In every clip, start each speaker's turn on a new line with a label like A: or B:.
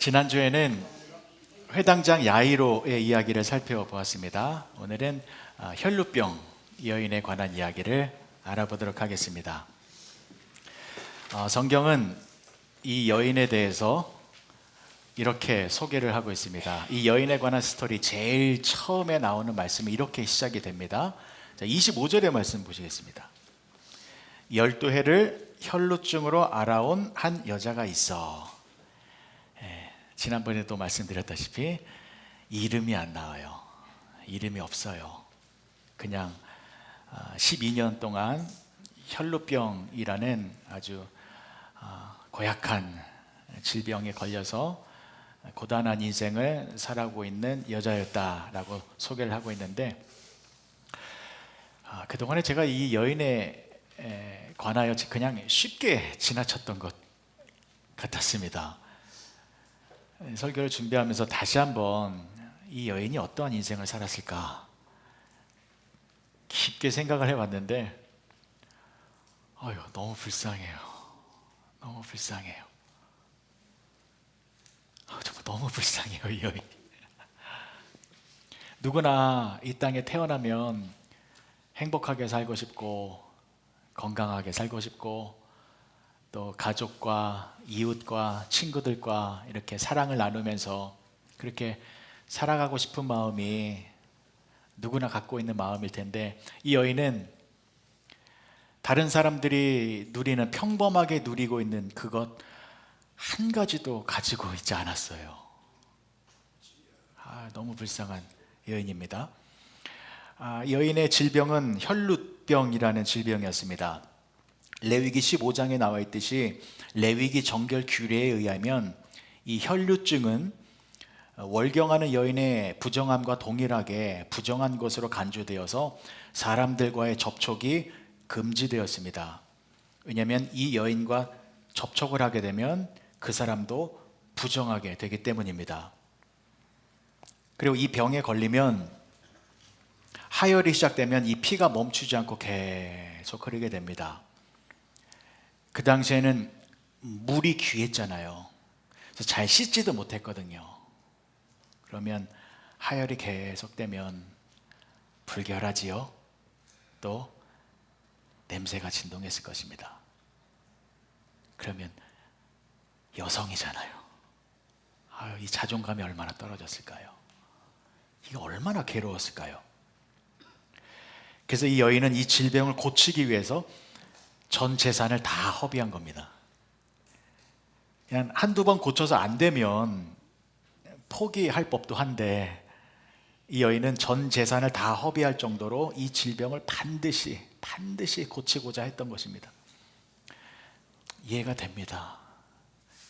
A: 지난주에는 회당장 야이로의 이야기를 살펴보았습니다. 오늘은 혈루병 여인에 관한 이야기를 알아보도록 하겠습니다. 성경은 이 여인에 대해서 이렇게 소개를 하고 있습니다. 이 여인에 관한 스토리 제일 처음에 나오는 말씀이 이렇게 시작이 됩니다. 자, 25절의 말씀 보시겠습니다. 12해를 혈루증으로 알아온 한 여자가 있어. 지난번에도 말씀드렸다시피 이름이 안 나와요. 이름이 없어요. 그냥 12년 동안 혈루병이라는 아주 고약한 질병에 걸려서 고단한 인생을 살아가고 있는 여자였다라고 소개를 하고 있는데, 그동안에 제가 이 여인에 관하여 그냥 쉽게 지나쳤던 것 같았습니다. 설교를 준비하면서 다시 한번 이 여인이 어떠한 인생을 살았을까 깊게 생각을 해봤는데, 너무 불쌍해요. 너무 불쌍해요. 정말 너무 불쌍해요, 이 여인. 누구나 이 땅에 태어나면 행복하게 살고 싶고 건강하게 살고 싶고 또 가족과 이웃과 친구들과 이렇게 사랑을 나누면서 그렇게 살아가고 싶은 마음이 누구나 갖고 있는 마음일 텐데, 이 여인은 다른 사람들이 누리는, 평범하게 누리고 있는 그것 한 가지도 가지고 있지 않았어요. 너무 불쌍한 여인입니다. 여인의 질병은 혈루병이라는 질병이었습니다. 레위기 15장에 나와 있듯이 레위기 정결 규례에 의하면 이 혈루증은 월경하는 여인의 부정함과 동일하게 부정한 것으로 간주되어서 사람들과의 접촉이 금지되었습니다. 왜냐하면 이 여인과 접촉을 하게 되면 그 사람도 부정하게 되기 때문입니다. 그리고 이 병에 걸리면 하혈이 시작되면 이 피가 멈추지 않고 계속 흐르게 됩니다. 그 당시에는 물이 귀했잖아요. 그래서 잘 씻지도 못했거든요. 그러면 하혈이 계속되면 불결하지요. 또 냄새가 진동했을 것입니다. 그러면 여성이잖아요. 이 자존감이 얼마나 떨어졌을까요? 이게 얼마나 괴로웠을까요? 그래서 이 여인은 이 질병을 고치기 위해서 전 재산을 다 허비한 겁니다. 그냥 한두 번 고쳐서 안 되면 포기할 법도 한데, 이 여인은 전 재산을 다 허비할 정도로 이 질병을 반드시 고치고자 했던 것입니다. 이해가 됩니다.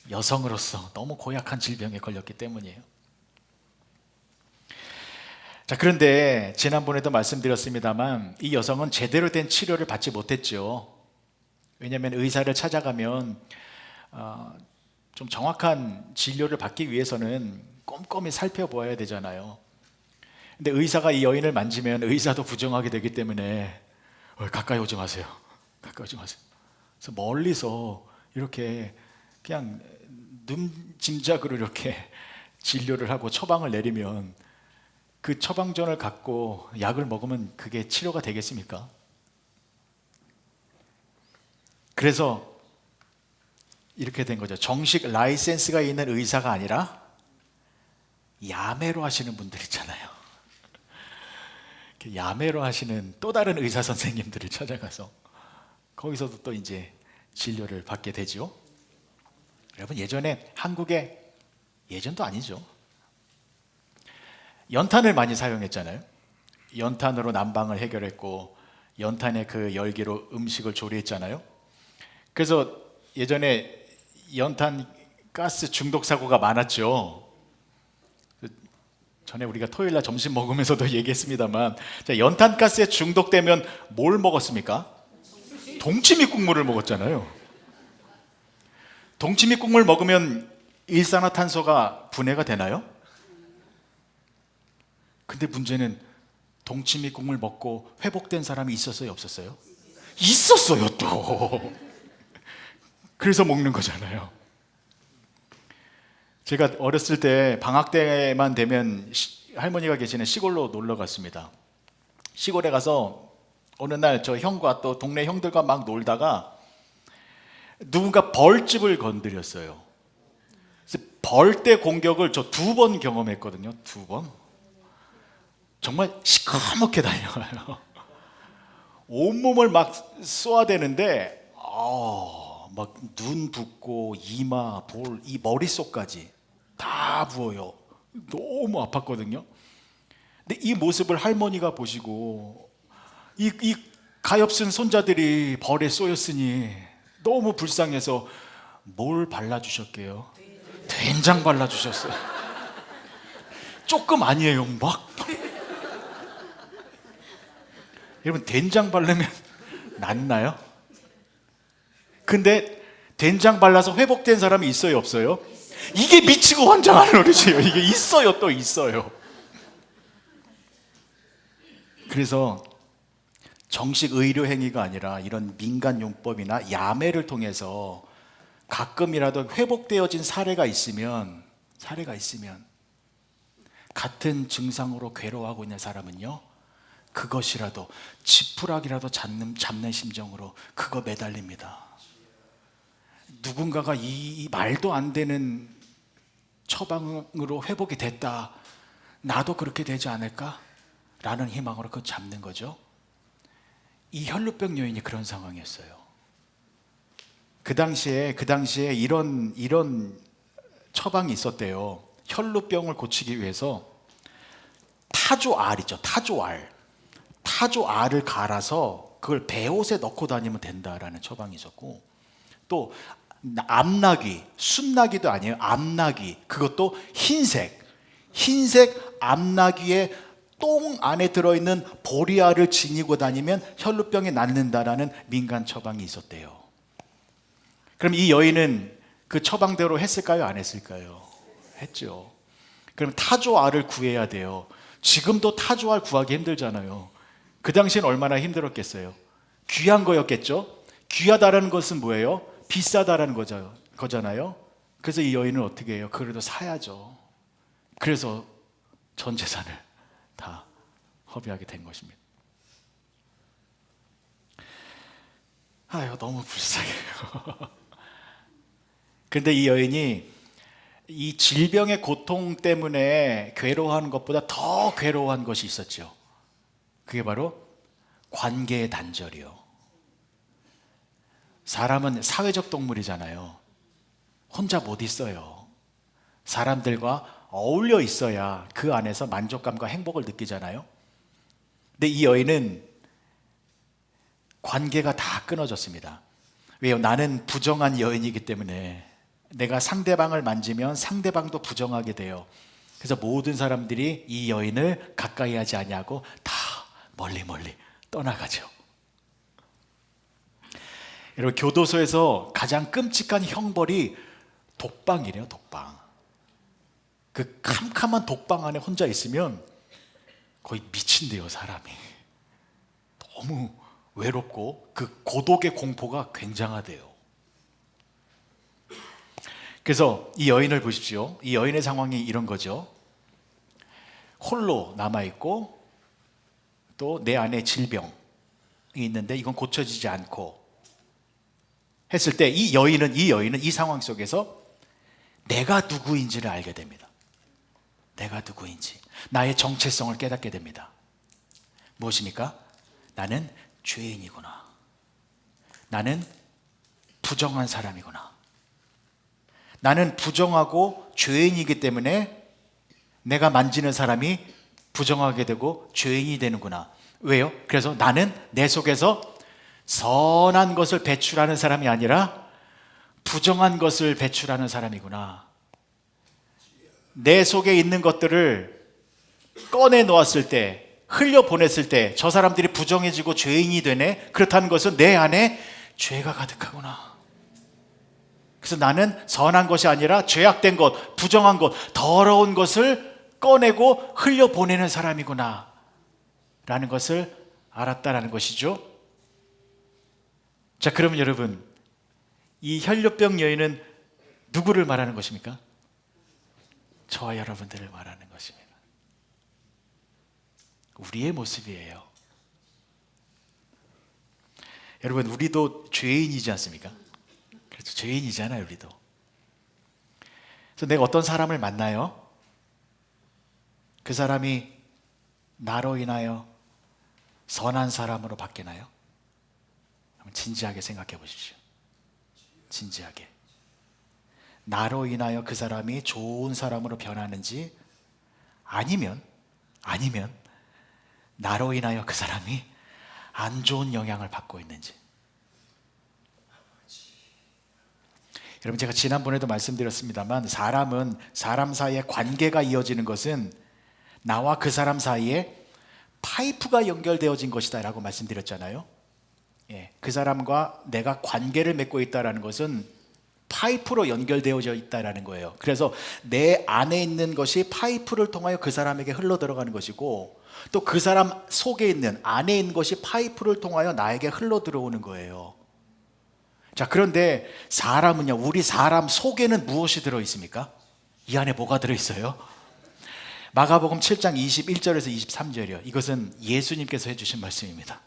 A: 여성으로서 너무 고약한 질병에 걸렸기 때문이에요. 자, 그런데 지난번에도 말씀드렸습니다만 이 여성은 제대로 된 치료를 받지 못했죠. 왜냐하면 의사를 찾아가면 좀 정확한 진료를 받기 위해서는 꼼꼼히 살펴보아야 되잖아요. 근데 의사가 이 여인을 만지면 의사도 부정하게 되기 때문에 가까이 오지 마세요. 가까이 오지 마세요. 그래서 멀리서 이렇게 그냥 눈짐작으로 이렇게 진료를 하고 처방을 내리면 그 처방전을 갖고 약을 먹으면 그게 치료가 되겠습니까? 그래서 이렇게 된 거죠. 정식 라이센스가 있는 의사가 아니라 야매로 하시는 분들 있잖아요. 야매로 하시는 또 다른 의사 선생님들을 찾아가서 거기서도 또 이제 진료를 받게 되죠. 여러분, 예전에 한국에, 예전도 아니죠, 연탄을 많이 사용했잖아요. 연탄으로 난방을 해결했고 연탄의 그 열기로 음식을 조리했잖아요. 그래서 예전에 연탄 가스 중독 사고가 많았죠. 전에 우리가 토요일날 점심 먹으면서도 얘기했습니다만, 연탄 가스에 중독되면 뭘 먹었습니까? 동치미 국물을 먹었잖아요. 동치미 국물 먹으면 일산화탄소가 분해가 되나요? 근데 문제는 동치미 국물 먹고 회복된 사람이 있었어요, 없었어요? 있었어요, 또. 그래서 먹는 거잖아요. 제가 어렸을 때 방학 때만 되면 할머니가 계시는 시골로 놀러 갔습니다. 시골에 가서 어느 날 저 형과 또 동네 형들과 막 놀다가 누군가 벌집을 건드렸어요. 그래서 벌떼 공격을 저 2번 경험했거든요. 2번. 정말 시커멓게 달려가요. 온몸을 막 쏘아대는데 막 눈 붓고 이마, 볼, 이 머릿속까지 다 부어요. 너무 아팠거든요. 근데 이 모습을 할머니가 보시고 이 가엾은 손자들이 벌에 쏘였으니 너무 불쌍해서 뭘 발라주셨게요? 된장 발라주셨어요. 조금 아니에요. 막. 여러분, 된장 바르면 낫나요? 근데 된장 발라서 회복된 사람이 있어요, 없어요? 이게 미치고 환장하는 노릇이에요. 이게 있어요, 또 있어요. 그래서 정식 의료 행위가 아니라 이런 민간 용법이나 야매를 통해서 가끔이라도 회복되어진 사례가 있으면 같은 증상으로 괴로워하고 있는 사람은요, 그것이라도 지푸라기라도 잡는 심정으로 그거 매달립니다. 누군가가 이 말도 안 되는 처방으로 회복이 됐다, 나도 그렇게 되지 않을까? 라는 희망으로 그거 잡는 거죠. 이 혈루병 여인이 그런 상황이었어요. 그 당시에 이런 처방이 있었대요. 혈루병을 고치기 위해서 타조알 있죠. 타조알을 갈아서 그걸 배옷에 넣고 다니면 된다라는 처방이 있었고, 또 암나귀, 순나귀도 아니에요. 암나귀, 그것도 흰색 암나귀의 똥 안에 들어있는 보리알을 지니고 다니면 혈루병이 낫는다라는 민간 처방이 있었대요. 그럼 이 여인은 그 처방대로 했을까요? 안 했을까요? 했죠. 그럼 타조알을 구해야 돼요. 지금도 타조알 구하기 힘들잖아요. 그 당시엔 얼마나 힘들었겠어요. 귀한 거였겠죠. 귀하다라는 것은 뭐예요? 비싸다라는 거잖아요. 그래서 이 여인은 어떻게 해요? 그래도 사야죠. 그래서 전 재산을 다 허비하게 된 것입니다. 아유, 너무 불쌍해요. 근데 이 여인이 이 질병의 고통 때문에 괴로워하는 것보다 더 괴로워한 것이 있었죠. 그게 바로 관계의 단절이요. 사람은 사회적 동물이잖아요. 혼자 못 있어요. 사람들과 어울려 있어야 그 안에서 만족감과 행복을 느끼잖아요. 근데 이 여인은 관계가 다 끊어졌습니다. 왜요? 나는 부정한 여인이기 때문에 내가 상대방을 만지면 상대방도 부정하게 돼요. 그래서 모든 사람들이 이 여인을 가까이 하지 아니하고 다 멀리 떠나가죠. 여러분, 교도소에서 가장 끔찍한 형벌이 독방이래요. 독방. 그 캄캄한 독방 안에 혼자 있으면 거의 미친대요, 사람이. 너무 외롭고 그 고독의 공포가 굉장하대요. 그래서 이 여인을 보십시오. 이 여인의 상황이 이런 거죠. 홀로 남아있고 또 내 안에 질병이 있는데 이건 고쳐지지 않고 했을 때 이 여인은 이 상황 속에서 내가 누구인지를 알게 됩니다. 내가 누구인지, 나의 정체성을 깨닫게 됩니다. 무엇입니까? 나는 죄인이구나. 나는 부정한 사람이구나. 나는 부정하고 죄인이기 때문에 내가 만지는 사람이 부정하게 되고 죄인이 되는구나. 왜요? 그래서 나는 내 속에서 선한 것을 배출하는 사람이 아니라 부정한 것을 배출하는 사람이구나. 내 속에 있는 것들을 꺼내 놓았을 때, 흘려보냈을 때 저 사람들이 부정해지고 죄인이 되네. 그렇다는 것은 내 안에 죄가 가득하구나. 그래서 나는 선한 것이 아니라 죄악된 것, 부정한 것, 더러운 것을 꺼내고 흘려보내는 사람이구나 라는 것을 알았다라는 것이죠. 자, 그러면 여러분, 이 혈루병 여인은 누구를 말하는 것입니까? 저와 여러분들을 말하는 것입니다. 우리의 모습이에요. 여러분, 우리도 죄인이지 않습니까? 그렇죠. 죄인이잖아요, 우리도. 그래서 내가 어떤 사람을 만나요? 그 사람이 나로 인하여 선한 사람으로 바뀌나요? 한번 진지하게 생각해 보십시오. 진지하게. 나로 인하여 그 사람이 좋은 사람으로 변하는지, 아니면 나로 인하여 그 사람이 안 좋은 영향을 받고 있는지. 여러분, 제가 지난번에도 말씀드렸습니다만, 사람은 사람 사이에 관계가 이어지는 것은 나와 그 사람 사이에 파이프가 연결되어진 것이다 라고 말씀드렸잖아요. 그 사람과 내가 관계를 맺고 있다는 것은 파이프로 연결되어져 있다는 거예요. 그래서 내 안에 있는 것이 파이프를 통하여 그 사람에게 흘러 들어가는 것이고, 또 그 사람 속에 있는, 안에 있는 것이 파이프를 통하여 나에게 흘러 들어오는 거예요. 자, 그런데 사람은요, 우리 사람 속에는 무엇이 들어있습니까? 이 안에 뭐가 들어있어요? 마가복음 7장 21절에서 23절이요. 이것은 예수님께서 해주신 말씀입니다.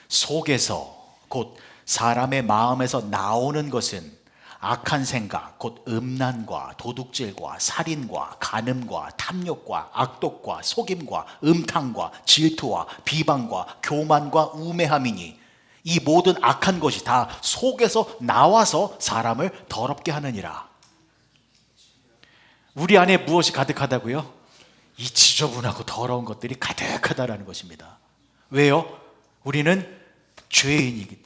A: 속에서, 곧 사람의 마음에서 나오는 것은 악한 생각, 곧 음란과 도둑질과 살인과 간음과 탐욕과 악독과 속임과 음탕과 질투와 비방과 교만과 우매함이니, 이 모든 악한 것이 다 속에서 나와서 사람을 더럽게 하느니라. 우리 안에 무엇이 가득하다고요? 이 지저분하고 더러운 것들이 가득하다라는 것입니다. 왜요? 우리는 죄인이기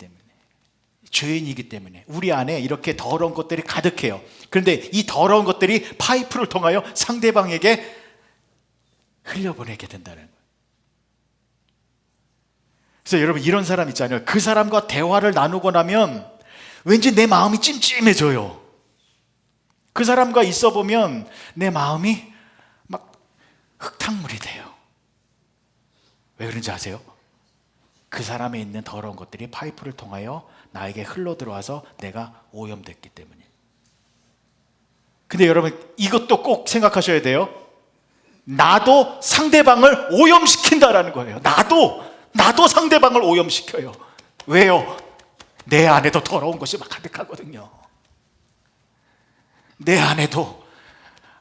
A: 때문에 우리 안에 이렇게 더러운 것들이 가득해요. 그런데 이 더러운 것들이 파이프를 통하여 상대방에게 흘려보내게 된다는 거예요. 그래서 여러분, 이런 사람 있잖아요. 그 사람과 대화를 나누고 나면 왠지 내 마음이 찜찜해져요. 그 사람과 있어 보면 내 마음이 막 흙탕물이 돼요. 왜 그런지 아세요? 그 사람에 있는 더러운 것들이 파이프를 통하여 나에게 흘러 들어와서 내가 오염됐기 때문에. 근데 여러분, 이것도 꼭 생각하셔야 돼요. 나도 상대방을 오염시킨다라는 거예요. 나도 상대방을 오염시켜요. 왜요? 내 안에도 더러운 것이 막 가득하거든요. 내 안에도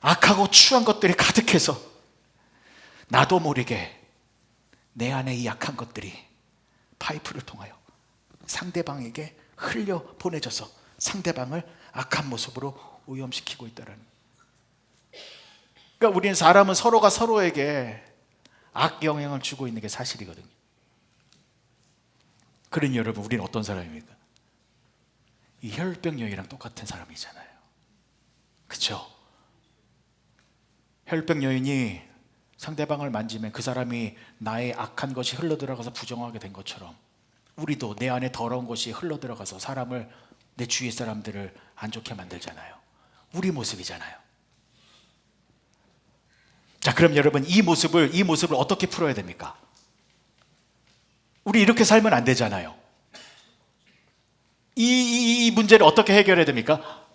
A: 악하고 추한 것들이 가득해서 나도 모르게 내 안에 이 약한 것들이 파이프를 통하여 상대방에게 흘려 보내져서 상대방을 악한 모습으로 오염시키고 있다는. 그러니까 우리는, 사람은 서로가 서로에게 악 영향을 주고 있는 게 사실이거든요. 그러니 여러분, 우리는 어떤 사람입니까? 이 혈병 여인이랑 똑같은 사람이잖아요. 그렇죠? 혈병 여인이 상대방을 만지면 그 사람이 나의 악한 것이 흘러들어가서 부정하게 된 것처럼, 우리도 내 안에 더러운 것이 흘러들어가서 사람을, 내 주위의 사람들을 안 좋게 만들잖아요. 우리 모습이잖아요. 자, 그럼 여러분, 이 모습을 어떻게 풀어야 됩니까? 우리 이렇게 살면 안 되잖아요. 이 문제를 어떻게 해결해야 됩니까?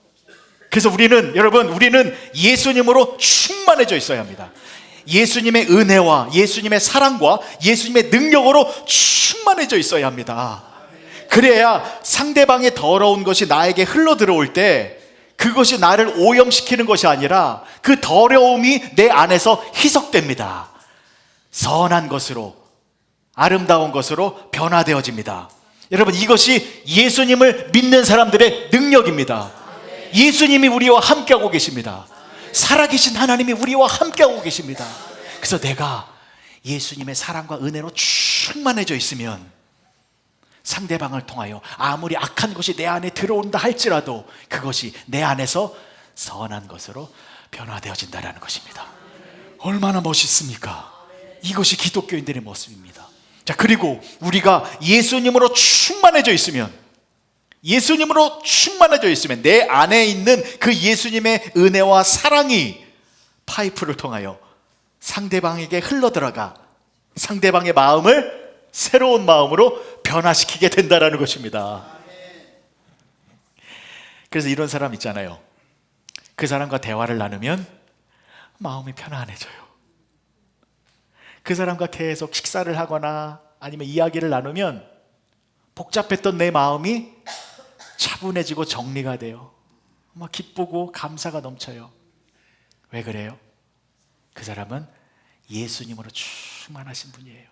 A: 그래서 우리는 예수님으로 충만해져 있어야 합니다. 예수님의 은혜와 예수님의 사랑과 예수님의 능력으로 충만해져 있어야 합니다. 그래야 상대방의 더러운 것이 나에게 흘러 들어올 때 그것이 나를 오염시키는 것이 아니라 그 더러움이 내 안에서 희석됩니다. 선한 것으로, 아름다운 것으로 변화되어집니다. 여러분, 이것이 예수님을 믿는 사람들의 능력입니다. 예수님이 우리와 함께하고 계십니다. 살아계신 하나님이 우리와 함께하고 계십니다. 그래서 내가 예수님의 사랑과 은혜로 충만해져 있으면 상대방을 통하여 아무리 악한 것이 내 안에 들어온다 할지라도 그것이 내 안에서 선한 것으로 변화되어진다는 것입니다. 얼마나 멋있습니까? 이것이 기독교인들의 모습입니다. 자, 그리고 우리가 예수님으로 충만해져 있으면 내 안에 있는 그 예수님의 은혜와 사랑이 파이프를 통하여 상대방에게 흘러들어가 상대방의 마음을 새로운 마음으로 변화시키게 된다는 것입니다. 그래서 이런 사람 있잖아요. 그 사람과 대화를 나누면 마음이 편안해져요. 그 사람과 계속 식사를 하거나 아니면 이야기를 나누면 복잡했던 내 마음이 차분해지고 정리가 돼요. 막 기쁘고 감사가 넘쳐요. 왜 그래요? 그 사람은 예수님으로 충만하신 분이에요.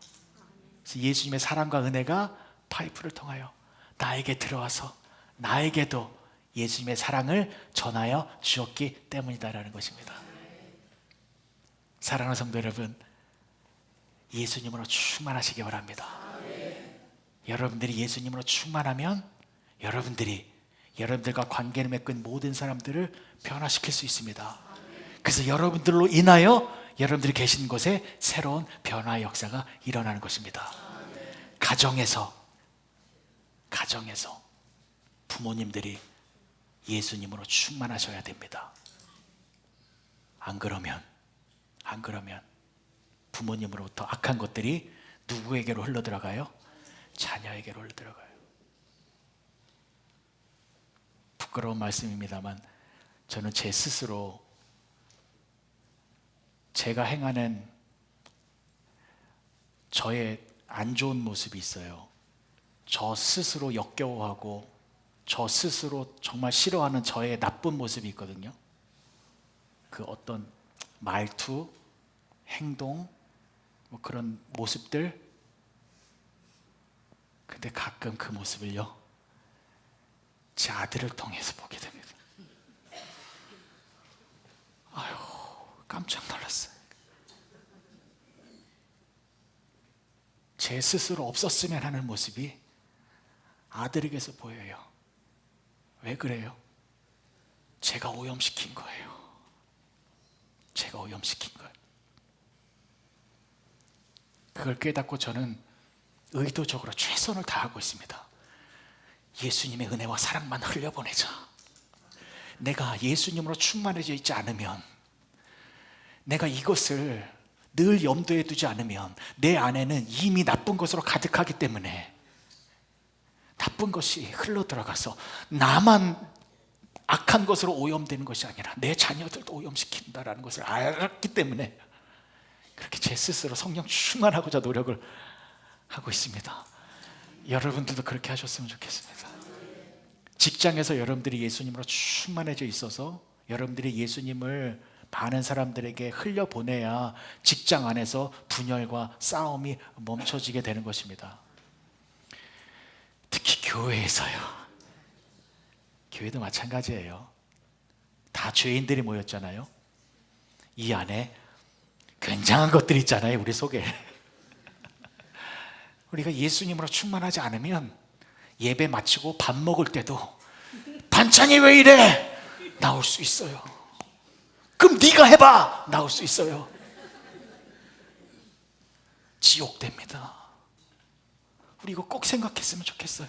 A: 그래서 예수님의 사랑과 은혜가 파이프를 통하여 나에게 들어와서 나에게도 예수님의 사랑을 전하여 주었기 때문이다라는 것입니다. 사랑하는 성도 여러분, 예수님으로 충만하시기 바랍니다. 여러분들이 예수님으로 충만하면 여러분들과 관계를 맺은 모든 사람들을 변화시킬 수 있습니다. 그래서 여러분들로 인하여 여러분들이 계신 곳에 새로운 변화의 역사가 일어나는 것입니다. 가정에서 부모님들이 예수님으로 충만하셔야 됩니다. 안 그러면 부모님으로부터 악한 것들이 누구에게로 흘러들어가요? 자녀에게로 흘러들어가요. 부끄러운 말씀입니다만 저는 제 스스로 제가 행하는 저의 안 좋은 모습이 있어요. 저 스스로 역겨워하고 저 스스로 정말 싫어하는 저의 나쁜 모습이 있거든요. 그 어떤 말투, 행동, 뭐 그런 모습들. 근데 가끔 그 모습을요, 제 아들을 통해서 보게 됩니다. 아유, 깜짝 놀랐어요. 제 스스로 없었으면 하는 모습이 아들에게서 보여요. 왜 그래요? 제가 오염시킨 거예요. 그걸 깨닫고 저는 의도적으로 최선을 다하고 있습니다. 예수님의 은혜와 사랑만 흘려보내자. 내가 예수님으로 충만해져 있지 않으면, 내가 이것을 늘 염두에 두지 않으면 내 안에는 이미 나쁜 것으로 가득하기 때문에 나쁜 것이 흘러들어가서 나만 악한 것으로 오염되는 것이 아니라 내 자녀들도 오염시킨다라는 것을 알았기 때문에 그렇게 제 스스로 성령 충만하고자 노력을 하고 있습니다. 여러분들도 그렇게 하셨으면 좋겠습니다. 직장에서 여러분들이 예수님으로 충만해져 있어서 여러분들이 예수님을 많은 사람들에게 흘려보내야 직장 안에서 분열과 싸움이 멈춰지게 되는 것입니다. 특히 교회에서요. 교회도 마찬가지예요. 다 죄인들이 모였잖아요. 이 안에 굉장한 것들이 있잖아요, 우리 속에. 우리가 예수님으로 충만하지 않으면 예배 마치고 밥 먹을 때도 반찬이 왜 이래? 나올 수 있어요. 그럼 네가 해봐! 나올 수 있어요. 지옥됩니다. 우리 이거 꼭 생각했으면 좋겠어요.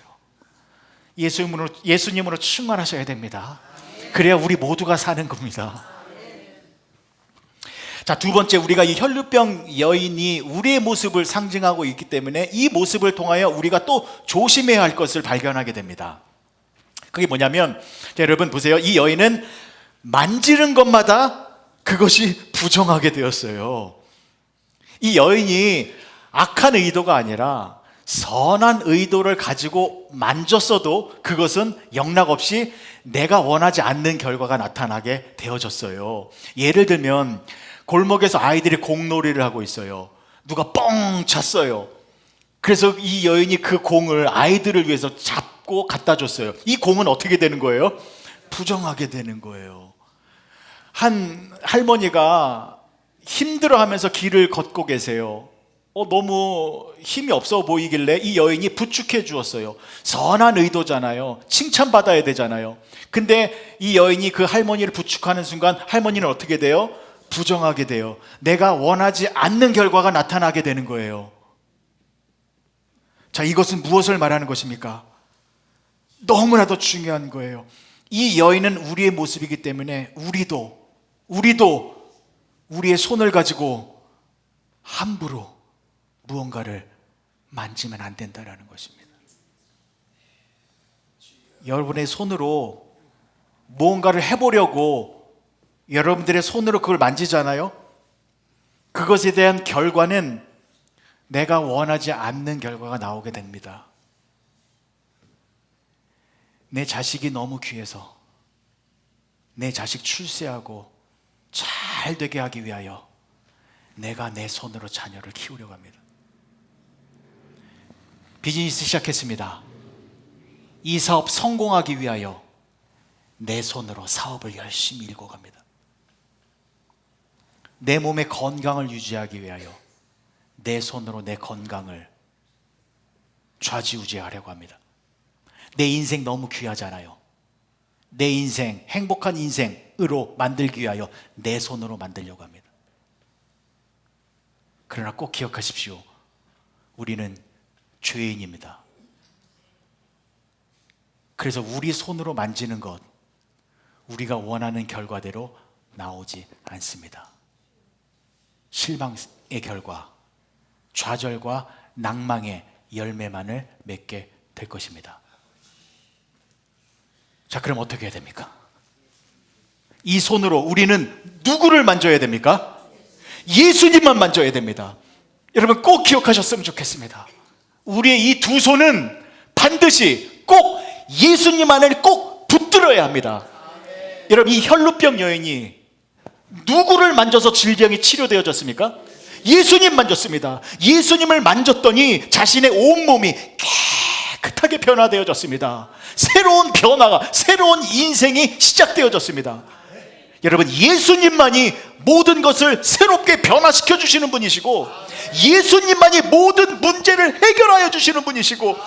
A: 예수님으로 충만하셔야 됩니다. 그래야 우리 모두가 사는 겁니다. 자, 두 번째, 우리가 이 혈루병 여인이 우리의 모습을 상징하고 있기 때문에 이 모습을 통하여 우리가 또 조심해야 할 것을 발견하게 됩니다. 그게 뭐냐면, 자, 여러분 보세요. 이 여인은 만지는 것마다 그것이 부정하게 되었어요. 이 여인이 악한 의도가 아니라 선한 의도를 가지고 만졌어도 그것은 영락없이 내가 원하지 않는 결과가 나타나게 되어졌어요. 예를 들면 골목에서 아이들이 공놀이를 하고 있어요. 누가 뻥 찼어요. 그래서 이 여인이 그 공을 아이들을 위해서 잡고 갖다 줬어요. 이 공은 어떻게 되는 거예요? 부정하게 되는 거예요. 한 할머니가 힘들어하면서 길을 걷고 계세요. 너무 힘이 없어 보이길래 이 여인이 부축해 주었어요. 선한 의도잖아요. 칭찬받아야 되잖아요. 근데 이 여인이 그 할머니를 부축하는 순간 할머니는 어떻게 돼요? 부정하게 돼요. 내가 원하지 않는 결과가 나타나게 되는 거예요. 자, 이것은 무엇을 말하는 것입니까? 너무나도 중요한 거예요. 이 여인은 우리의 모습이기 때문에 우리도 우리의 손을 가지고 함부로 무언가를 만지면 안 된다는 것입니다. 여러분의 손으로 무언가를 해보려고 여러분들의 손으로 그걸 만지잖아요. 그것에 대한 결과는 내가 원하지 않는 결과가 나오게 됩니다. 내 자식이 너무 귀해서 내 자식 출세하고 잘 되게 하기 위하여 내가 내 손으로 자녀를 키우려고 합니다. 비즈니스 시작했습니다. 이 사업 성공하기 위하여 내 손으로 사업을 열심히 일궈 갑니다. 내 몸의 건강을 유지하기 위하여 내 손으로 내 건강을 좌지우지하려고 합니다. 내 인생 너무 귀하잖아요. 내 인생, 행복한 인생으로 만들기 위하여 내 손으로 만들려고 합니다. 그러나 꼭 기억하십시오. 우리는 죄인입니다. 그래서 우리 손으로 만지는 것, 우리가 원하는 결과대로 나오지 않습니다. 실망의 결과, 좌절과 낭망의 열매만을 맺게 될 것입니다. 자, 그럼 어떻게 해야 됩니까? 이 손으로 우리는 누구를 만져야 됩니까? 예수님만 만져야 됩니다. 여러분 꼭 기억하셨으면 좋겠습니다. 우리의 이 두 손은 반드시 꼭 예수님 안을 꼭 붙들어야 합니다. 여러분, 이 혈루병 여인이 누구를 만져서 질병이 치료되어졌습니까? 예수님 만졌습니다. 예수님을 만졌더니 자신의 온몸이 깨끗하게 변화되어졌습니다. 새로운 변화가, 새로운 인생이 시작되어졌습니다. 여러분, 예수님만이 모든 것을 새롭게 변화시켜 주시는 분이시고, 예수님만이 모든 문제를 해결하여 주시는 분이시고,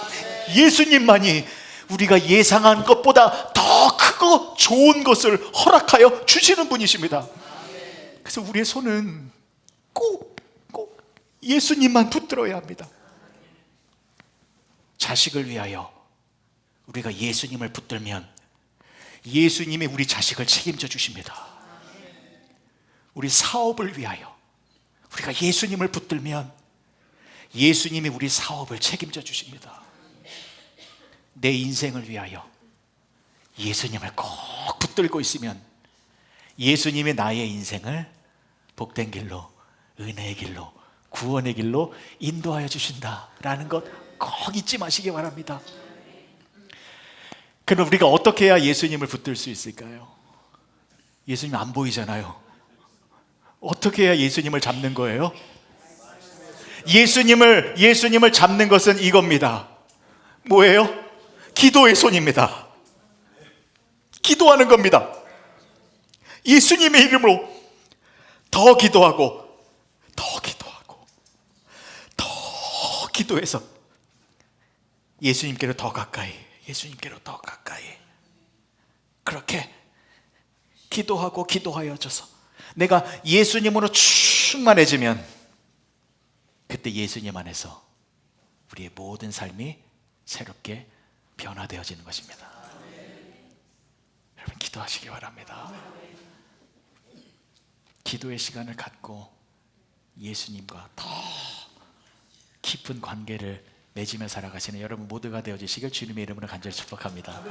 A: 예수님만이 우리가 예상한 것보다 더 크고 좋은 것을 허락하여 주시는 분이십니다. 그래서 우리의 손은 꼭 예수님만 붙들어야 합니다. 자식을 위하여 우리가 예수님을 붙들면 예수님이 우리 자식을 책임져 주십니다. 우리 사업을 위하여 우리가 예수님을 붙들면 예수님이 우리 사업을 책임져 주십니다. 내 인생을 위하여 예수님을 꼭 붙들고 있으면 예수님이 나의 인생을 복된 길로, 은혜의 길로, 구원의 길로 인도하여 주신다라는 것 꼭 잊지 마시기 바랍니다. 그럼 우리가 어떻게 해야 예수님을 붙들 수 있을까요? 예수님 안 보이잖아요. 어떻게 해야 예수님을 잡는 거예요? 예수님을 잡는 것은 이겁니다. 뭐예요? 기도의 손입니다. 기도하는 겁니다. 예수님의 이름으로 더 기도하고 더 기도하고 더 기도해서 예수님께로 더 가까이, 예수님께로 더 가까이, 그렇게 기도하고 기도하여져서 내가 예수님으로 충만해지면 그때 예수님 안에서 우리의 모든 삶이 새롭게 변화되어지는 것입니다. 여러분 기도하시기 바랍니다. 기도의 시간을 갖고 예수님과 더 깊은 관계를 맺으며 살아가시는 여러분 모두가 되어주시길 주님의 이름으로 간절히 축복합니다.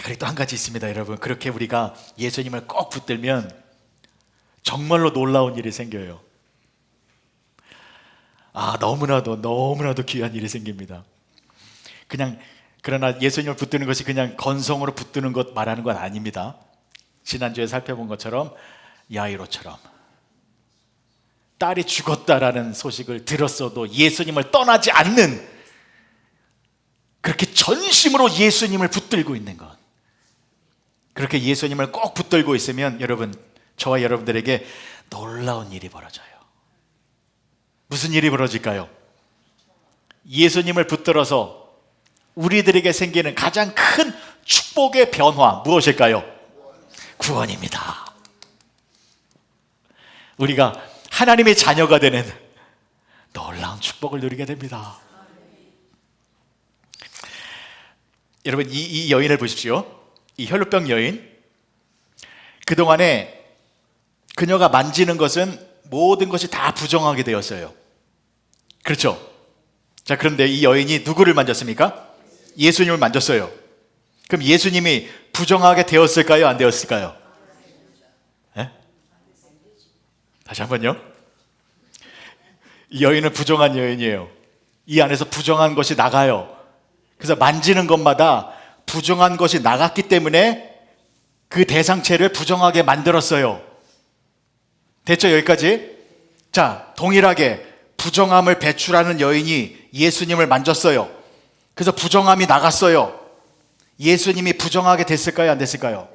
A: 그리고 또 한 가지 있습니다. 여러분, 그렇게 우리가 예수님을 꼭 붙들면 정말로 놀라운 일이 생겨요. 너무나도 귀한 일이 생깁니다. 그러나 예수님을 붙드는 것이 그냥 건성으로 붙드는 것 말하는 건 아닙니다. 지난주에 살펴본 것처럼 야이로처럼 딸이 죽었다라는 소식을 들었어도 예수님을 떠나지 않는, 그렇게 전심으로 예수님을 붙들고 있는 것, 그렇게 예수님을 꼭 붙들고 있으면 여러분, 저와 여러분들에게 놀라운 일이 벌어져요. 무슨 일이 벌어질까요? 예수님을 붙들어서 우리들에게 생기는 가장 큰 축복의 변화, 무엇일까요? 구원입니다. 우리가 하나님의 자녀가 되는 놀라운 축복을 누리게 됩니다. 여러분, 이 여인을 보십시오. 이 혈루병 여인, 그동안에 그녀가 만지는 것은 모든 것이 다 부정하게 되었어요. 그렇죠? 자, 그런데 이 여인이 누구를 만졌습니까? 예수님을 만졌어요. 그럼 예수님이 부정하게 되었을까요? 안 되었을까요? 다시 한번요. 이 여인은 부정한 여인이에요. 이 안에서 부정한 것이 나가요. 그래서 만지는 것마다 부정한 것이 나갔기 때문에 그 대상체를 부정하게 만들었어요. 됐죠? 여기까지? 자, 동일하게 부정함을 배출하는 여인이 예수님을 만졌어요. 그래서 부정함이 나갔어요. 예수님이 부정하게 됐을까요? 안 됐을까요?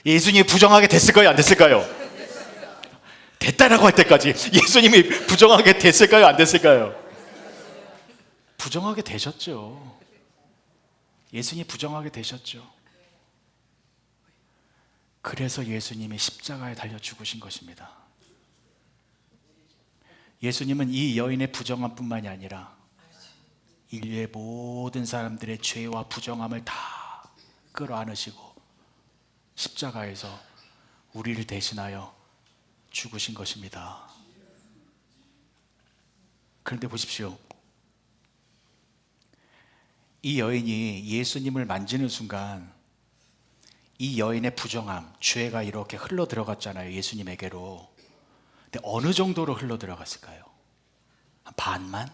A: 예수님이 부정하게 됐을까요? 안 됐을까요? 됐다라고 할 때까지 예수님이 부정하게 됐을까요? 안 됐을까요? 부정하게 되셨죠. 예수님이 부정하게 되셨죠. 그래서 예수님이 십자가에 달려 죽으신 것입니다. 예수님은 이 여인의 부정함뿐만이 아니라 인류의 모든 사람들의 죄와 부정함을 다 끌어안으시고 십자가에서 우리를 대신하여 죽으신 것입니다. 그런데 보십시오. 이 여인이 예수님을 만지는 순간 이 여인의 부정함, 죄가 이렇게 흘러 들어갔잖아요. 예수님에게로. 근데 어느 정도로 흘러 들어갔을까요? 한 반만?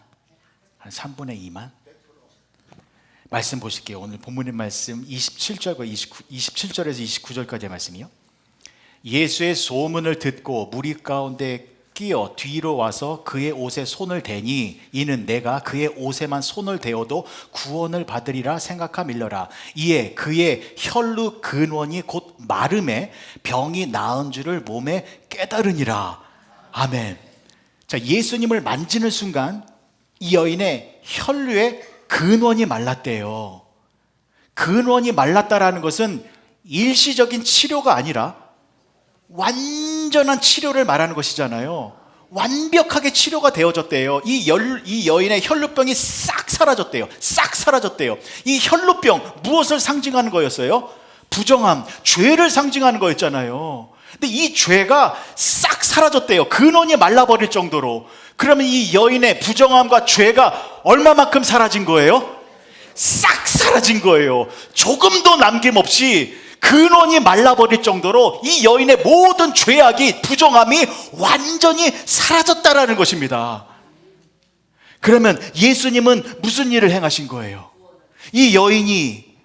A: 한 3분의 2만? 말씀 보실게요. 오늘 본문의 말씀 27절과 27절에서 29절까지의 말씀이요. 예수의 소문을 듣고 무리 가운데 끼어 뒤로 와서 그의 옷에 손을 대니 이는 내가 그의 옷에만 손을 대어도 구원을 받으리라 생각함일러라. 이에 그의 혈루 근원이 곧 마름에 병이 나은 줄을 몸에 깨달으니라. 아멘. 자, 예수님을 만지는 순간 이 여인의 혈루의 근원이 말랐대요. 근원이 말랐다라는 것은 일시적인 치료가 아니라 완전한 치료를 말하는 것이잖아요. 완벽하게 치료가 되어졌대요. 이 여인의 혈루병이 싹 사라졌대요. 싹 사라졌대요. 이 혈루병 무엇을 상징하는 거였어요? 부정함, 죄를 상징하는 거였잖아요. 근데 이 죄가 싹 사라졌대요. 근원이 말라버릴 정도로. 그러면 이 여인의 부정함과 죄가 얼마만큼 사라진 거예요? 싹 사라진 거예요. 조금도 남김없이 근원이 말라버릴 정도로 이 여인의 모든 죄악이, 부정함이 완전히 사라졌다라는 것입니다. 그러면 예수님은 무슨 일을 행하신 거예요? 이 여인이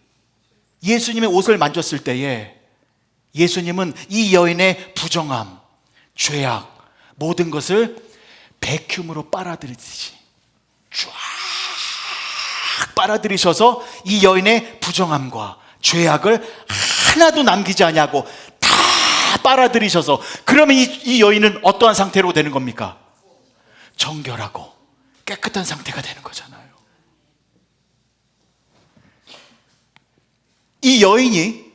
A: 예수님의 옷을 만졌을 때에 예수님은 이 여인의 부정함, 죄악, 모든 것을 백큐으로 빨아들이듯이 쫙 빨아들이셔서 이 여인의 부정함과 죄악을 하나도 남기지 않냐고 다 빨아들이셔서, 그러면 이 여인은 어떠한 상태로 되는 겁니까? 정결하고 깨끗한 상태가 되는 거잖아요. 이 여인이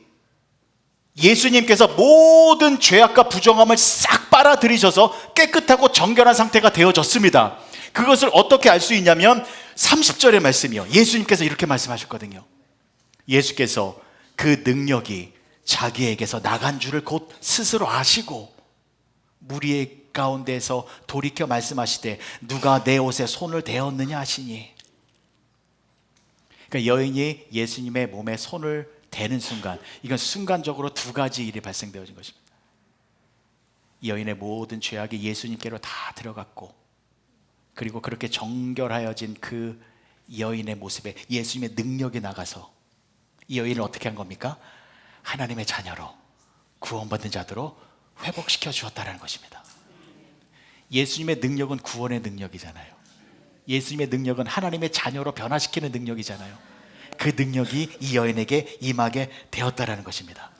A: 예수님께서 모든 죄악과 부정함을 싹 빨아들이셔서 깨끗하고 정결한 상태가 되어졌습니다. 그것을 어떻게 알 수 있냐면 30절의 말씀이요. 예수님께서 이렇게 말씀하셨거든요. 예수께서 그 능력이 자기에게서 나간 줄을 곧 스스로 아시고 무리의 가운데서 돌이켜 말씀하시되 누가 내 옷에 손을 대었느냐 하시니. 그러니까 여인이 예수님의 몸에 손을 대는 순간, 이건 순간적으로 두 가지 일이 발생되어진 것입니다. 이 여인의 모든 죄악이 예수님께로 다 들어갔고, 그리고 그렇게 정결하여진 그 여인의 모습에 예수님의 능력이 나가서 이 여인을 어떻게 한 겁니까? 하나님의 자녀로, 구원받은 자들로 회복시켜 주었다는 것입니다. 예수님의 능력은 구원의 능력이잖아요. 예수님의 능력은 하나님의 자녀로 변화시키는 능력이잖아요. 그 능력이 이 여인에게 임하게 되었다는 것입니다.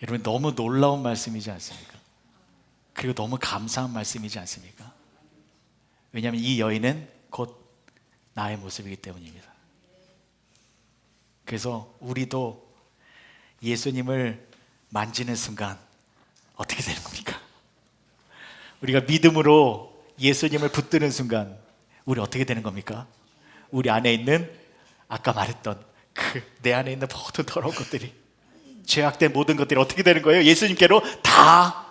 A: 여러분, 너무 놀라운 말씀이지 않습니까? 그리고 너무 감사한 말씀이지 않습니까? 왜냐하면 이 여인은 곧 나의 모습이기 때문입니다. 그래서 우리도 예수님을 만지는 순간 어떻게 되는 겁니까? 우리가 믿음으로 예수님을 붙드는 순간 우리 어떻게 되는 겁니까? 우리 안에 있는, 아까 말했던 내 안에 있는 모든 더러운 것들이, 죄악된 모든 것들이 어떻게 되는 거예요? 예수님께로 다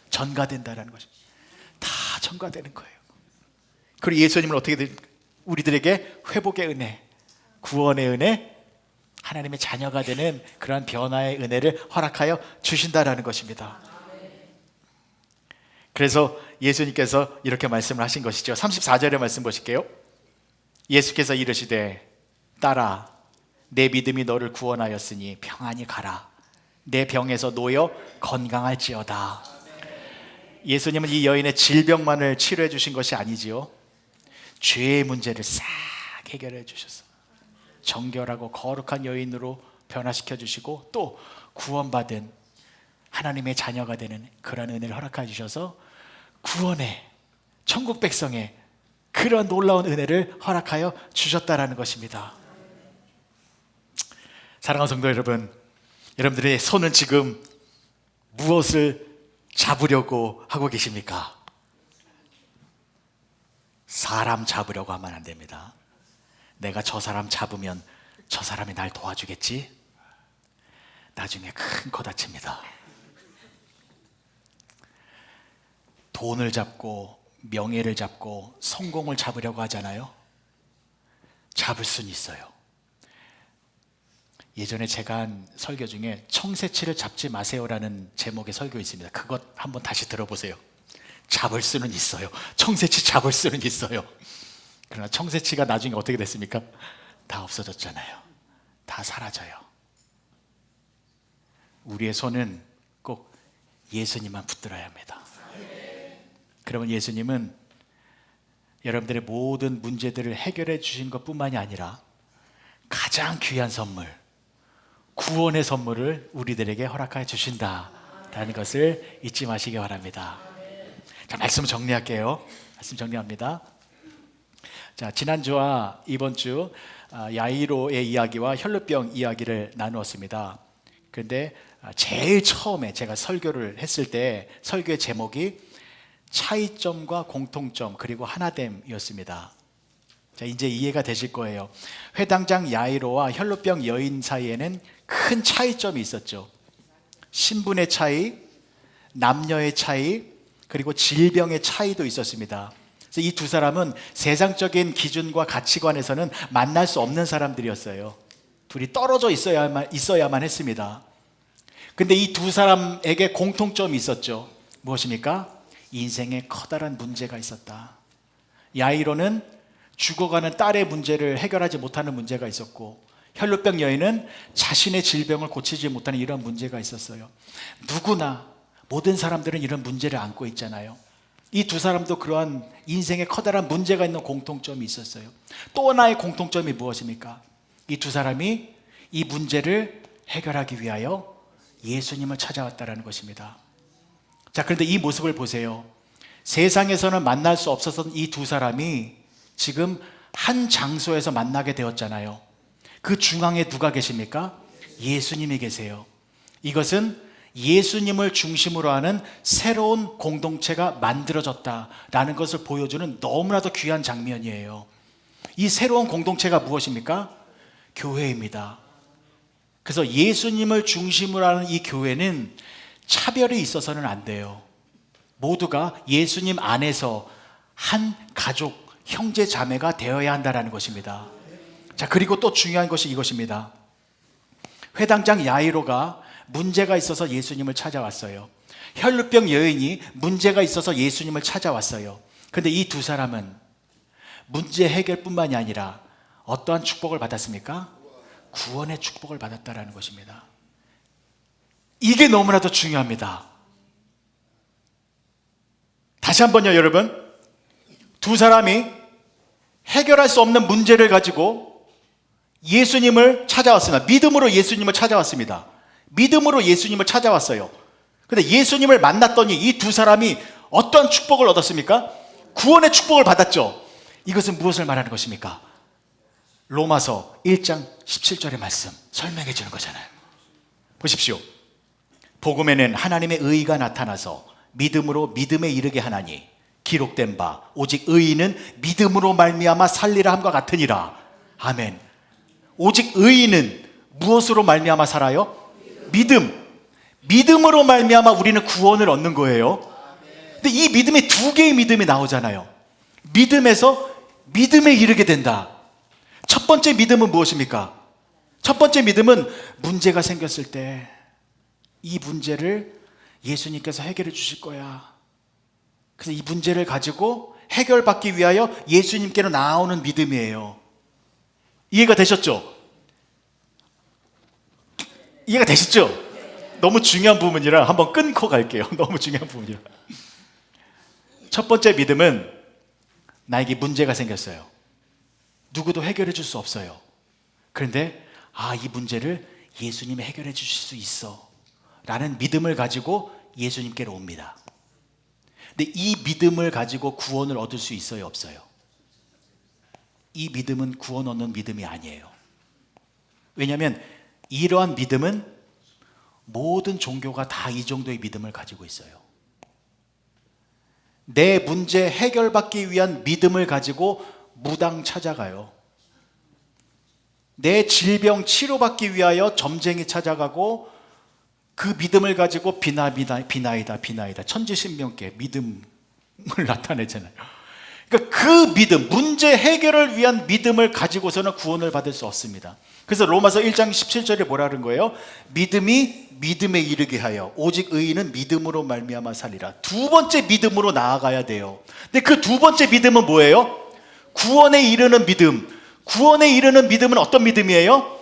A: 전가된다는 것입니다. 다 전가되는 거예요. 그리고 예수님은 어떻게 됩니까? 우리들에게 회복의 은혜, 구원의 은혜, 하나님의 자녀가 되는 그러한 변화의 은혜를 허락하여 주신다라는 것입니다. 그래서 예수님께서 이렇게 말씀을 하신 것이죠. 34절의 말씀 보실게요. 예수께서 이르시되 딸아 내 믿음이 너를 구원하였으니 평안히 가라. 내 병에서 놓여 건강할지어다. 예수님은 이 여인의 질병만을 치료해 주신 것이 아니지요. 죄의 문제를 싹 해결해 주셔서 정결하고 거룩한 여인으로 변화시켜 주시고 또 구원받은 하나님의 자녀가 되는 그런 은혜를 허락해 주셔서 구원의 천국 백성의 그런 놀라운 은혜를 허락하여 주셨다라는 것입니다. 사랑하는 성도 여러분, 여러분들의 손은 지금 무엇을 잡으려고 하고 계십니까? 사람 잡으려고 하면 안 됩니다. 내가 저 사람 잡으면 저 사람이 날 도와주겠지? 나중에 큰 코 다칩니다. 돈을 잡고 명예를 잡고 성공을 잡으려고 하잖아요. 잡을 수는 있어요. 예전에 제가 한 설교 중에 청새치를 잡지 마세요라는 제목의 설교 있습니다. 그것 한번 다시 들어보세요. 잡을 수는 있어요. 청새치 잡을 수는 있어요. 그러나 청새치가 나중에 어떻게 됐습니까? 다 없어졌잖아요. 다 사라져요. 우리의 손은 꼭 예수님만 붙들어야 합니다. 그러면 예수님은 여러분들의 모든 문제들을 해결해 주신 것뿐만이 아니라 가장 귀한 선물, 구원의 선물을 우리들에게 허락해 주신다라는 것을 잊지 마시기 바랍니다. 자, 말씀 정리할게요. 말씀 정리합니다. 자, 지난주와 이번 주 야이로의 이야기와 혈루병 이야기를 나누었습니다. 그런데 제일 처음에 제가 설교를 했을 때 설교의 제목이 차이점과 공통점 그리고 하나됨이었습니다. 자, 이제 이해가 되실 거예요. 회당장 야이로와 혈루병 여인 사이에는 큰 차이점이 있었죠. 신분의 차이, 남녀의 차이, 그리고 질병의 차이도 있었습니다. 그래서 이 두 사람은 세상적인 기준과 가치관에서는 만날 수 없는 사람들이었어요. 둘이 떨어져 있어야만 했습니다. 근데 이 두 사람에게 공통점이 있었죠. 무엇입니까? 인생에 커다란 문제가 있었다. 야이로는 죽어가는 딸의 문제를 해결하지 못하는 문제가 있었고, 혈루병 여인은 자신의 질병을 고치지 못하는 이런 문제가 있었어요. 누구나 모든 사람들은 이런 문제를 안고 있잖아요. 이 두 사람도 그러한 인생에 커다란 문제가 있는 공통점이 있었어요. 또 하나의 공통점이 무엇입니까? 이 두 사람이 이 문제를 해결하기 위하여 예수님을 찾아왔다는 것입니다. 자, 그런데 이 모습을 보세요. 세상에서는 만날 수 없었던 이 두 사람이 지금 한 장소에서 만나게 되었잖아요. 그 중앙에 누가 계십니까? 예수님이 계세요. 이것은 예수님을 중심으로 하는 새로운 공동체가 만들어졌다라는 것을 보여주는 너무나도 귀한 장면이에요. 이 새로운 공동체가 무엇입니까? 교회입니다. 그래서 예수님을 중심으로 하는 이 교회는 차별이 있어서는 안 돼요. 모두가 예수님 안에서 한 가족, 형제 자매가 되어야 한다는 것입니다. 자, 그리고 또 중요한 것이 이것입니다. 회당장 야이로가 문제가 있어서 예수님을 찾아왔어요. 혈루병 여인이 문제가 있어서 예수님을 찾아왔어요. 그런데 이 두 사람은 문제 해결뿐만이 아니라 어떠한 축복을 받았습니까? 구원의 축복을 받았다는 것입니다. 이게 너무나도 중요합니다. 다시 한번요, 여러분. 두 사람이 해결할 수 없는 문제를 가지고 예수님을 찾아왔습니다. 믿음으로 예수님을 찾아왔습니다. 믿음으로 예수님을 찾아왔어요. 그런데 예수님을 만났더니 이 두 사람이 어떤 축복을 얻었습니까? 구원의 축복을 받았죠. 이것은 무엇을 말하는 것입니까? 로마서 1장 17절의 말씀 설명해 주는 거잖아요. 보십시오. 복음에는 하나님의 의가 나타나서 믿음으로 믿음에 이르게 하나니 기록된 바 오직 의인은 믿음으로 말미암아 살리라 함과 같으니라. 아멘. 오직 의인은 무엇으로 말미암아 살아요? 믿음으로 말미암아 우리는 구원을 얻는 거예요. 근데 이 믿음에 두 개의 믿음이 나오잖아요. 믿음에서 믿음에 이르게 된다. 첫 번째 믿음은 무엇입니까? 첫 번째 믿음은 문제가 생겼을 때 이 문제를 예수님께서 해결해 주실 거야. 그래서 이 문제를 가지고 해결받기 위하여 예수님께로 나오는 믿음이에요. 이해가 되셨죠? 이해가 되셨죠? 너무 중요한 부분이라 한번 끊고 갈게요. 너무 중요한 부분이라. 첫 번째 믿음은 나에게 문제가 생겼어요. 누구도 해결해 줄 수 없어요. 그런데 이 문제를 예수님이 해결해 주실 수 있어 라는 믿음을 가지고 예수님께로 옵니다. 근데 이 믿음을 가지고 구원을 얻을 수 있어요, 없어요? 이 믿음은 구원 얻는 믿음이 아니에요. 왜냐하면 이러한 믿음은 모든 종교가 다 이 정도의 믿음을 가지고 있어요. 내 문제 해결받기 위한 믿음을 가지고 무당 찾아가요. 내 질병 치료받기 위하여 점쟁이 찾아가고 그 믿음을 가지고 비나이다 천지신명께 믿음을 나타내잖아요. 그러니까 그 믿음, 문제 해결을 위한 믿음을 가지고서는 구원을 받을 수 없습니다. 그래서 로마서 1장 17절에 뭐라 그런 거예요? 믿음이 믿음에 이르게 하여 오직 의인은 믿음으로 말미암아 살리라. 두 번째 믿음으로 나아가야 돼요. 근데 그 두 번째 믿음은 뭐예요? 구원에 이르는 믿음. 구원에 이르는 믿음은 어떤 믿음이에요?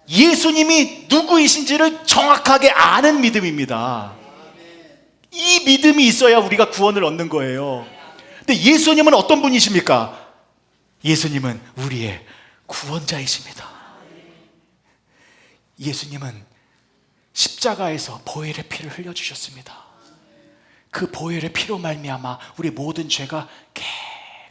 A: 예수님이 누구이신지를 정확하게 아는 믿음입니다. 이 믿음이 있어야 우리가 구원을 얻는 거예요. 근데 예수님은 어떤 분이십니까? 예수님은 우리의 구원자이십니다. 예수님은 십자가에서 보혈의 피를 흘려주셨습니다. 그 보혈의 피로 말미암아 우리 모든 죄가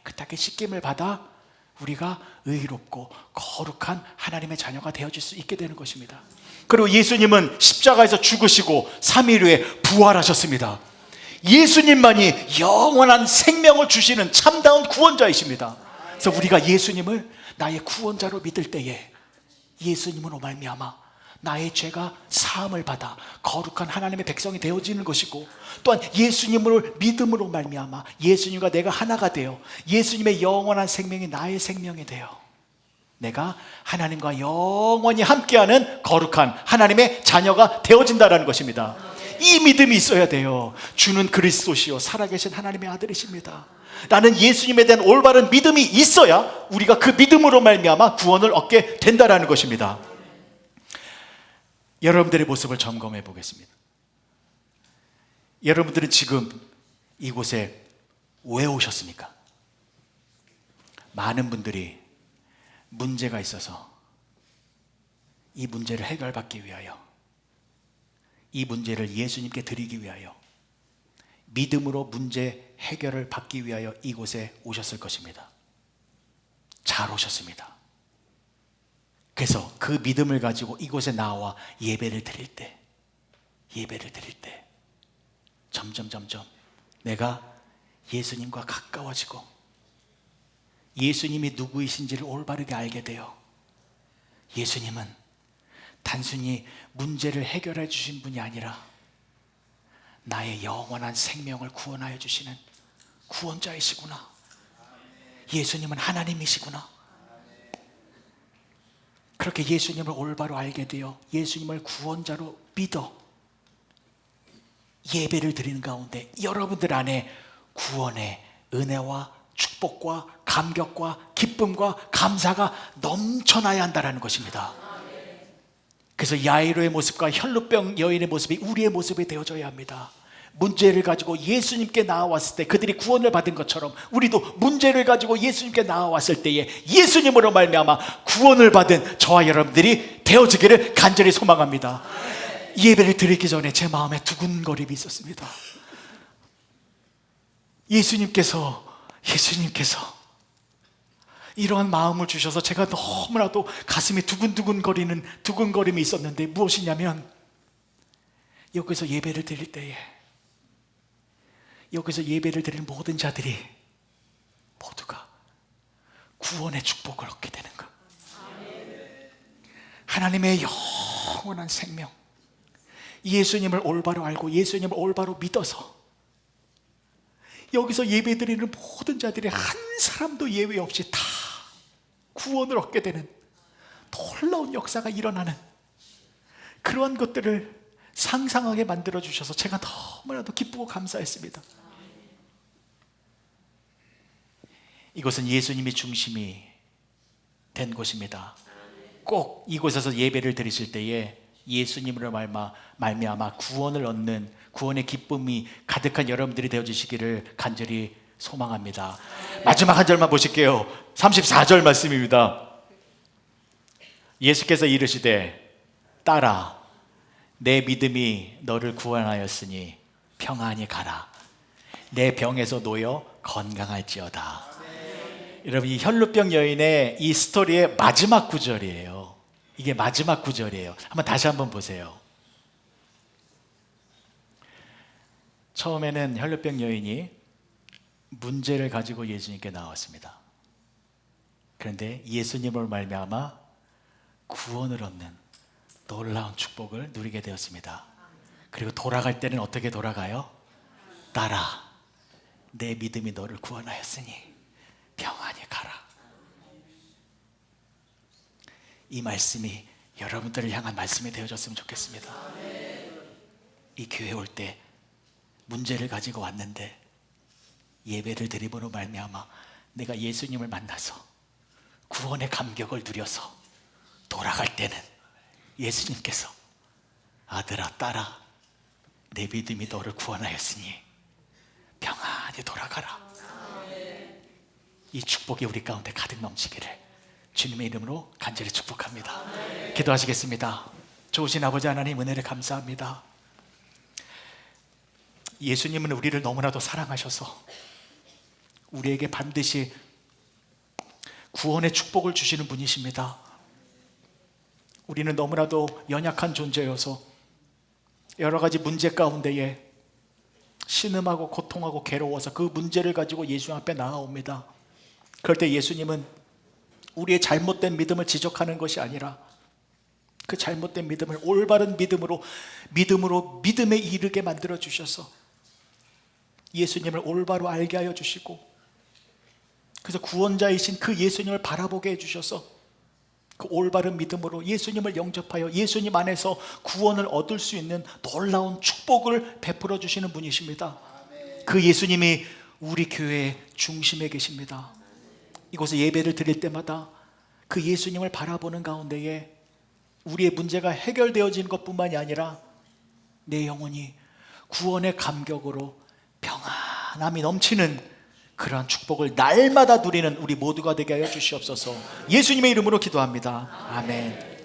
A: 깨끗하게 씻김을 받아 우리가 의롭고 거룩한 하나님의 자녀가 되어질 수 있게 되는 것입니다. 그리고 예수님은 십자가에서 죽으시고 3일 후에 부활하셨습니다. 예수님만이 영원한 생명을 주시는 참다운 구원자이십니다. 그래서 우리가 예수님을 나의 구원자로 믿을 때에 예수님으로 말미암아 나의 죄가 사함을 받아 거룩한 하나님의 백성이 되어지는 것이고, 또한 예수님을 믿음으로 말미암아 예수님과 내가 하나가 되어 예수님의 영원한 생명이 나의 생명이 되어 내가 하나님과 영원히 함께하는 거룩한 하나님의 자녀가 되어진다는 것입니다. 이 믿음이 있어야 돼요. 주는 그리스도시요 살아계신 하나님의 아들이십니다. 나는 예수님에 대한 올바른 믿음이 있어야 우리가 그 믿음으로 말미암아 구원을 얻게 된다는 것입니다. 여러분들의 모습을 점검해 보겠습니다. 여러분들은 지금 이곳에 왜 오셨습니까? 많은 분들이 문제가 있어서 이 문제를 해결받기 위하여, 이 문제를 예수님께 드리기 위하여, 믿음으로 문제 해결을 받기 위하여 이곳에 오셨을 것입니다. 잘 오셨습니다. 그래서 그 믿음을 가지고 이곳에 나와 예배를 드릴 때 점점 내가 예수님과 가까워지고 예수님이 누구이신지를 올바르게 알게 되어 예수님은 단순히 문제를 해결해 주신 분이 아니라 나의 영원한 생명을 구원하여 주시는 구원자이시구나. 예수님은 하나님이시구나. 그렇게 예수님을 올바로 알게 되어 예수님을 구원자로 믿어 예배를 드리는 가운데 여러분들 안에 구원의 은혜와 축복과 감격과 기쁨과 감사가 넘쳐나야 한다는 것입니다. 그래서 야이로의 모습과 혈루병 여인의 모습이 우리의 모습이 되어져야 합니다. 문제를 가지고 예수님께 나아왔을 때 그들이 구원을 받은 것처럼 우리도 문제를 가지고 예수님께 나아왔을 때에 예수님으로 말미암아 구원을 받은 저와 여러분들이 되어지기를 간절히 소망합니다. 예배를 드리기 전에 제 마음에 두근거림이 있었습니다. 예수님께서 이러한 마음을 주셔서 제가 너무나도 가슴이 두근거림이 있었는데, 무엇이냐면 여기서 예배를 드릴 때에 여기서 예배를 드리는 모든 자들이 모두가 구원의 축복을 얻게 되는 것. 하나님의 영원한 생명, 예수님을 올바로 알고 예수님을 올바로 믿어서 여기서 예배드리는 모든 자들이 한 사람도 예외 없이 다 구원을 얻게 되는 놀라운 역사가 일어나는 그러한 것들을 상상하게 만들어 주셔서 제가 너무나도 기쁘고 감사했습니다. 이곳은 예수님이 중심이 된 곳입니다. 꼭 이곳에서 예배를 드리실 때에 예수님으로 말미암아 구원을 얻는 구원의 기쁨이 가득한 여러분들이 되어주시기를 간절히 소망합니다. 마지막 한 절만 보실게요. 34절 말씀입니다. 예수께서 이르시되 딸아 내 믿음이 너를 구원하였으니 평안히 가라. 내 병에서 놓여 건강할지어다. 여러분, 이 혈루병 여인의 이 스토리의 마지막 구절이에요. 이게 마지막 구절이에요. 다시 한번 보세요. 처음에는 혈루병 여인이 문제를 가지고 예수님께 나왔습니다. 그런데 예수님을 말미암아 구원을 얻는 놀라운 축복을 누리게 되었습니다. 그리고 돌아갈 때는 어떻게 돌아가요? 딸아 내 믿음이 너를 구원하였으니 평안히 가라. 이 말씀이 여러분들을 향한 말씀이 되어졌으면 좋겠습니다. 이 교회 올 때 문제를 가지고 왔는데 예배를 드림으로 말미암아 내가 예수님을 만나서 구원의 감격을 누려서 돌아갈 때는 예수님께서 아들아 딸아 내 믿음이 너를 구원하였으니 평안히 돌아가라. 이 축복이 우리 가운데 가득 넘치기를 주님의 이름으로 간절히 축복합니다. 기도하시겠습니다. 좋으신 아버지 하나님 은혜를 감사합니다. 예수님은 우리를 너무나도 사랑하셔서 우리에게 반드시 구원의 축복을 주시는 분이십니다. 우리는 너무나도 연약한 존재여서 여러 가지 문제 가운데에 신음하고 고통하고 괴로워서 그 문제를 가지고 예수 앞에 나아옵니다. 그럴 때 예수님은 우리의 잘못된 믿음을 지적하는 것이 아니라 그 잘못된 믿음을 올바른 믿음으로 믿음에 이르게 만들어 주셔서 예수님을 올바로 알게 하여 주시고, 그래서 구원자이신 그 예수님을 바라보게 해주셔서 그 올바른 믿음으로 예수님을 영접하여 예수님 안에서 구원을 얻을 수 있는 놀라운 축복을 베풀어 주시는 분이십니다. 그 예수님이 우리 교회의 중심에 계십니다. 이곳에 예배를 드릴 때마다 그 예수님을 바라보는 가운데에 우리의 문제가 해결되어지는 것뿐만이 아니라 내 영혼이 구원의 감격으로 평안함이 넘치는 그러한 축복을 날마다 누리는 우리 모두가 되게 하여 주시옵소서. 예수님의 이름으로 기도합니다. 아멘.